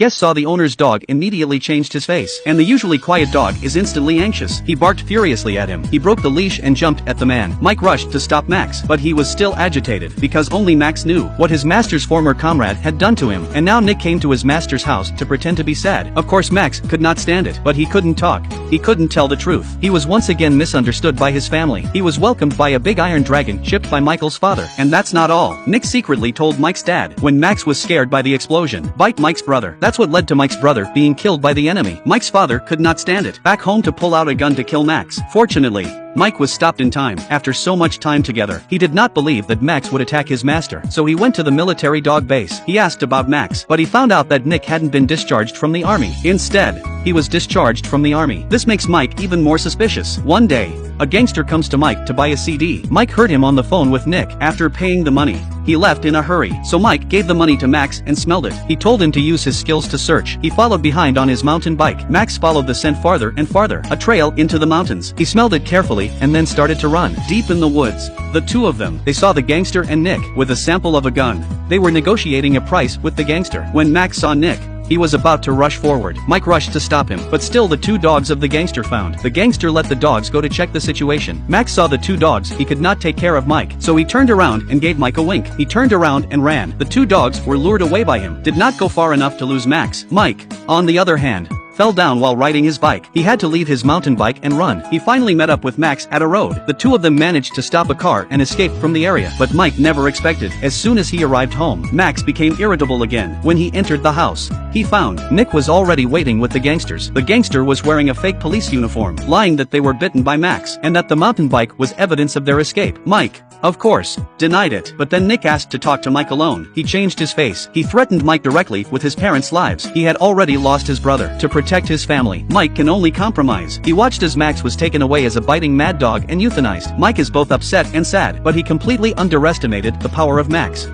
Guest saw the owner's dog immediately changed his face, and the usually quiet dog is instantly anxious. He barked furiously at him. He broke the leash and jumped at the man. Mike rushed to stop Max, but he was still agitated, because only Max knew what his master's former comrade had done to him, and now Nick came to his master's house to pretend to be sad. Of course Max could not stand it, but he couldn't talk. He couldn't tell the truth. He was once again misunderstood by his family. He was welcomed by a big iron dragon shipped by Michael's father. And that's not all. Nick secretly told Mike's dad, when Max was scared by the explosion, bite Mike's brother. That's what led to Mike's brother being killed by the enemy. Mike's father could not stand it. Back home to pull out a gun to kill Max. Fortunately, Mike was stopped in time. After so much time together, he did not believe that Max would attack his master, so he went to the military dog base. He asked about Max, but he found out that Nick hadn't been discharged from the army. Instead, he was discharged from the army. This makes Mike even more suspicious. One day, a gangster comes to Mike to buy a CD. Mike heard him on the phone with Nick. After paying the money, he left in a hurry. So Mike gave the money to Max and smelled it. He told him to use his skills to search. He followed behind on his mountain bike. Max followed the scent farther and farther, a trail into the mountains. He smelled it carefully and then started to run. Deep in the woods, the two of them, they saw the gangster and Nick with a sample of a gun. They were negotiating a price with the gangster. When Max saw Nick, he was about to rush forward. Mike rushed to stop him, but still the two dogs of the gangster found. The gangster let the dogs go to check the situation. Max saw the two dogs. He could not take care of Mike, so he turned around and gave Mike a wink. He turned around and ran. The two dogs were lured away by him. Did not go far enough to lose Max. Mike, on the other hand, fell down while riding his bike. He had to leave his mountain bike and run. He finally met up with Max at a road. The two of them managed to stop a car and escape from the area, but Mike never expected. As soon as he arrived home, Max became irritable again. When he entered the house, he found Nick was already waiting with the gangsters. The gangster was wearing a fake police uniform, lying that they were bitten by Max, and that the mountain bike was evidence of their escape. Mike, of course, denied it, but then Nick asked to talk to Mike alone. He changed his face. He threatened Mike directly with his parents' lives. He had already lost his brother. To protect his family, Mike can only compromise. He watched as Max was taken away as a biting mad dog and euthanized. Mike is both upset and sad, but he completely underestimated the power of Max.